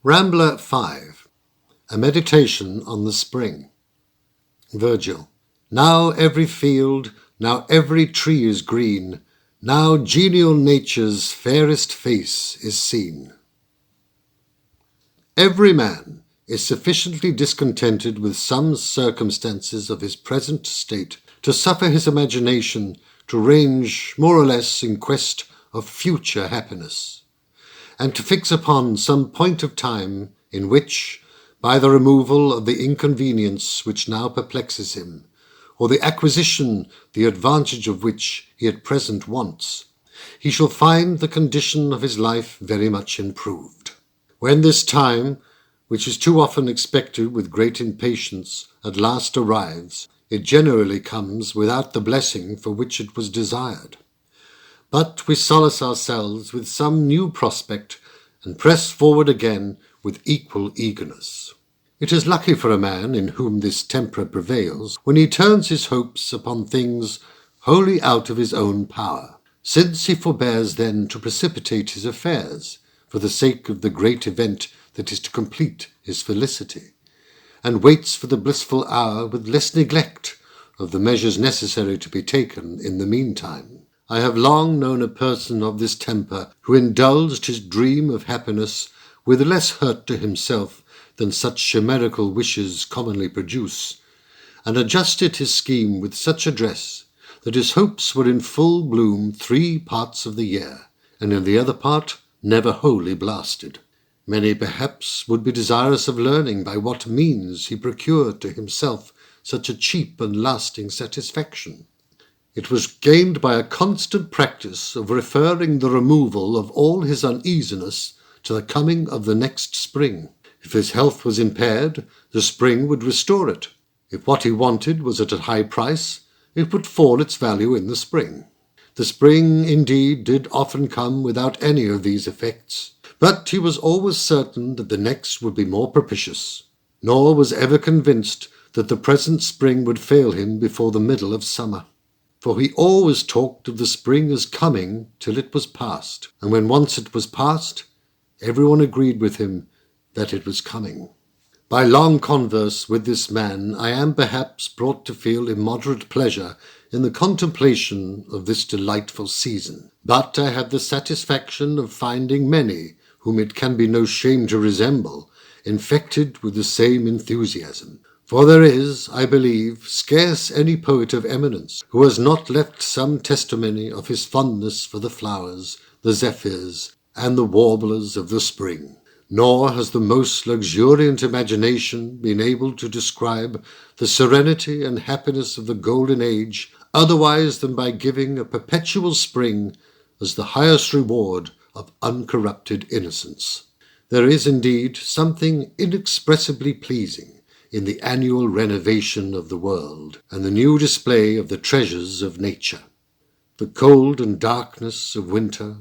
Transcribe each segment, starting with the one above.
Rambler 5. A Meditation on the Spring. Virgil. Now every field, now every tree is green, now genial nature's fairest face is seen. Every man is sufficiently discontented with some circumstances of his present state to suffer his imagination to range more or less in quest of future happiness, and to fix upon some point of time in which, by the removal of the inconvenience which now perplexes him, or the acquisition the advantage of which he at present wants, he shall find the condition of his life very much improved. When this time, which is too often expected with great impatience, at last arrives, it generally comes without the blessing for which it was desired. But we solace ourselves with some new prospect and press forward again with equal eagerness. It is lucky for a man in whom this temper prevails when he turns his hopes upon things wholly out of his own power, since he forbears then to precipitate his affairs for the sake of the great event that is to complete his felicity, and waits for the blissful hour with less neglect of the measures necessary to be taken in the meantime. I have long known a person of this temper who indulged his dream of happiness with less hurt to himself than such chimerical wishes commonly produce, and adjusted his scheme with such address that his hopes were in full bloom 3 parts of the year, and in the other part never wholly blasted. Many perhaps would be desirous of learning by what means he procured to himself such a cheap and lasting satisfaction. It was gained by a constant practice of referring the removal of all his uneasiness to the coming of the next spring. If his health was impaired, the spring would restore it. If what he wanted was at a high price, it would fall its value in the spring. The spring, indeed, did often come without any of these effects, but he was always certain that the next would be more propitious, nor was ever convinced that the present spring would fail him before the middle of summer. For he always talked of the spring as coming till it was past, and when once it was past, everyone agreed with him that it was coming. By long converse with this man, I am perhaps brought to feel immoderate pleasure in the contemplation of this delightful season. But I have the satisfaction of finding many, whom it can be no shame to resemble, infected with the same enthusiasm. For there is, I believe, scarce any poet of eminence who has not left some testimony of his fondness for the flowers, the zephyrs, and the warblers of the spring. Nor has the most luxuriant imagination been able to describe the serenity and happiness of the golden age otherwise than by giving a perpetual spring as the highest reward of uncorrupted innocence. There is indeed something inexpressibly pleasing in the annual renovation of the world, and the new display of the treasures of nature. The cold and darkness of winter,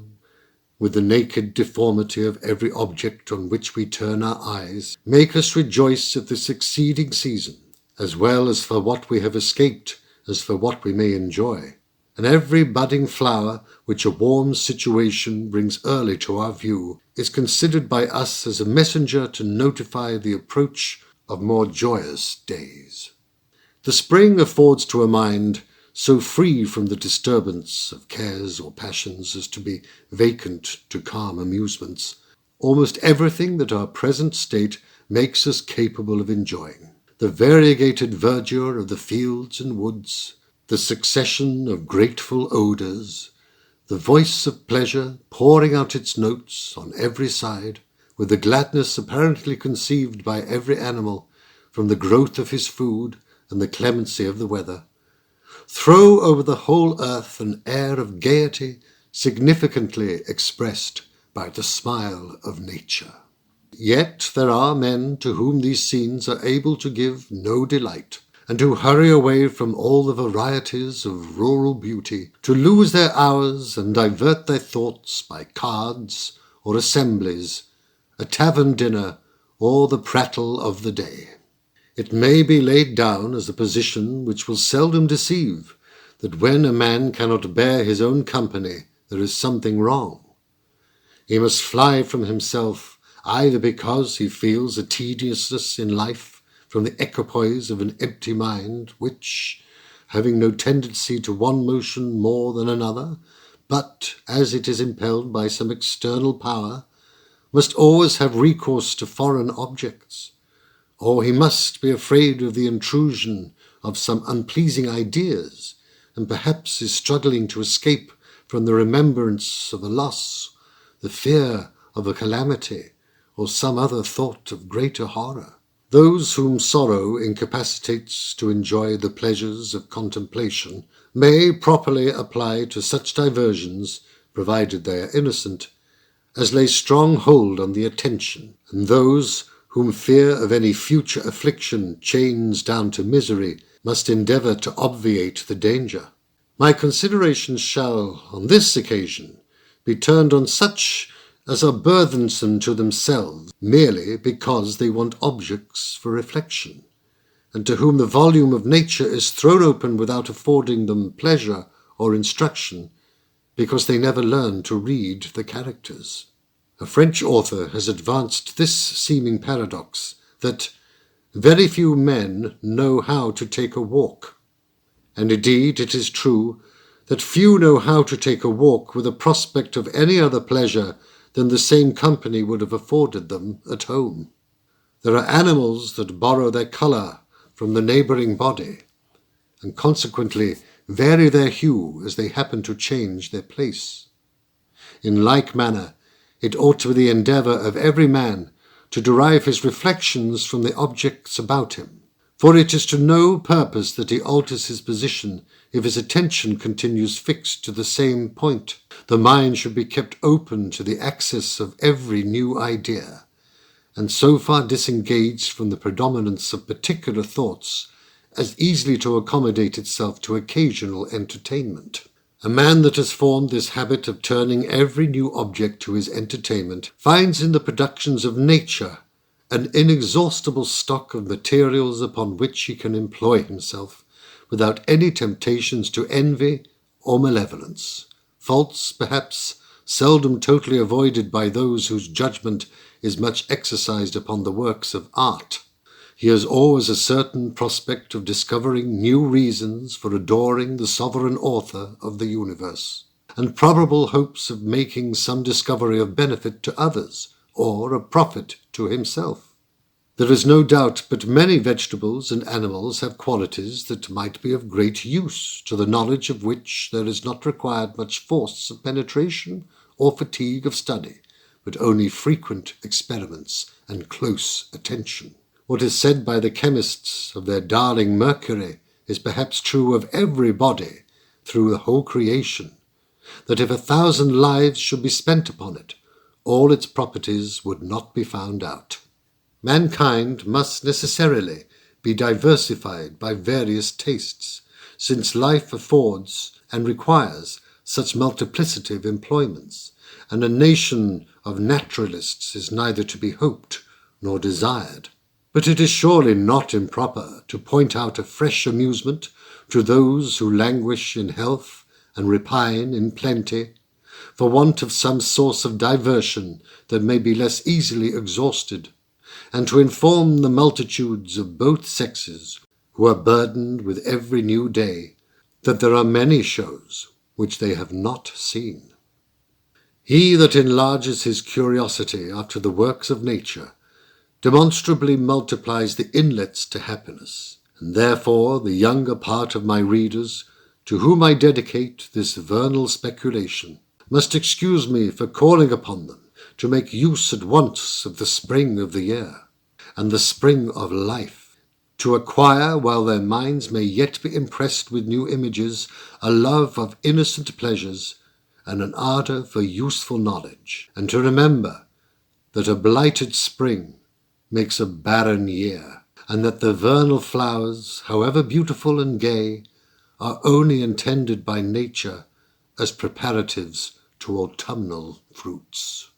with the naked deformity of every object on which we turn our eyes, make us rejoice at the succeeding season, as well as for what we have escaped as for what we may enjoy. And every budding flower which a warm situation brings early to our view is considered by us as a messenger to notify the approach of more joyous days. The spring affords to a mind so free from the disturbance of cares or passions as to be vacant to calm amusements, almost everything that our present state makes us capable of enjoying. The variegated verdure of the fields and woods, the succession of grateful odours, the voice of pleasure pouring out its notes on every side, with the gladness apparently conceived by every animal from the growth of his food and the clemency of the weather, throw over the whole earth an air of gaiety significantly expressed by the smile of nature. Yet there are men to whom these scenes are able to give no delight, and who hurry away from all the varieties of rural beauty to lose their hours and divert their thoughts by cards or assemblies, a tavern dinner, or the prattle of the day. It may be laid down as a position which will seldom deceive, that when a man cannot bear his own company, there is something wrong. He must fly from himself either because he feels a tediousness in life from the equipoise of an empty mind, which, having no tendency to one motion more than another, but as it is impelled by some external power, must always have recourse to foreign objects, or he must be afraid of the intrusion of some unpleasing ideas, and perhaps is struggling to escape from the remembrance of a loss, the fear of a calamity, or some other thought of greater horror. Those whom sorrow incapacitates to enjoy the pleasures of contemplation may properly apply to such diversions, provided they are innocent, as lay strong hold on the attention, and those whom fear of any future affliction chains down to misery must endeavour to obviate the danger. My considerations shall, on this occasion, be turned on such as are burthensome to themselves merely because they want objects for reflection, and to whom the volume of nature is thrown open without affording them pleasure or instruction, because they never learn to read the characters. A French author has advanced this seeming paradox, that very few men know how to take a walk. And indeed it is true that few know how to take a walk with a prospect of any other pleasure than the same company would have afforded them at home. There are animals that borrow their colour from the neighbouring body, and consequently vary their hue as they happen to change their place. In like manner, it ought to be the endeavour of every man to derive his reflections from the objects about him, for it is to no purpose that he alters his position if his attention continues fixed to the same point. The mind should be kept open to the access of every new idea, and so far disengaged from the predominance of particular thoughts as easily to accommodate itself to occasional entertainment. A man that has formed this habit of turning every new object to his entertainment finds in the productions of nature an inexhaustible stock of materials upon which he can employ himself without any temptations to envy or malevolence, faults, perhaps, seldom totally avoided by those whose judgment is much exercised upon the works of art. He has always a certain prospect of discovering new reasons for adoring the sovereign author of the universe, and probable hopes of making some discovery of benefit to others, or of profit to himself. There is no doubt but many vegetables and animals have qualities that might be of great use, to the knowledge of which there is not required much force of penetration or fatigue of study, but only frequent experiments and close attention. What is said by the chemists of their darling mercury is perhaps true of every body through the whole creation, that if 1,000 lives should be spent upon it, all its properties would not be found out. Mankind must necessarily be diversified by various tastes, since life affords and requires such multiplicity of employments, and a nation of naturalists is neither to be hoped nor desired. But it is surely not improper to point out a fresh amusement to those who languish in health and repine in plenty, for want of some source of diversion that may be less easily exhausted, and to inform the multitudes of both sexes, who are burdened with every new day, that there are many shows which they have not seen. He that enlarges his curiosity after the works of nature demonstrably multiplies the inlets to happiness, and therefore the younger part of my readers, to whom I dedicate this vernal speculation, must excuse me for calling upon them to make use at once of the spring of the year, and the spring of life, to acquire, while their minds may yet be impressed with new images, a love of innocent pleasures, and an ardour for useful knowledge, and to remember that a blighted spring makes a barren year, and that the vernal flowers, however beautiful and gay, are only intended by nature as preparatives to autumnal fruits.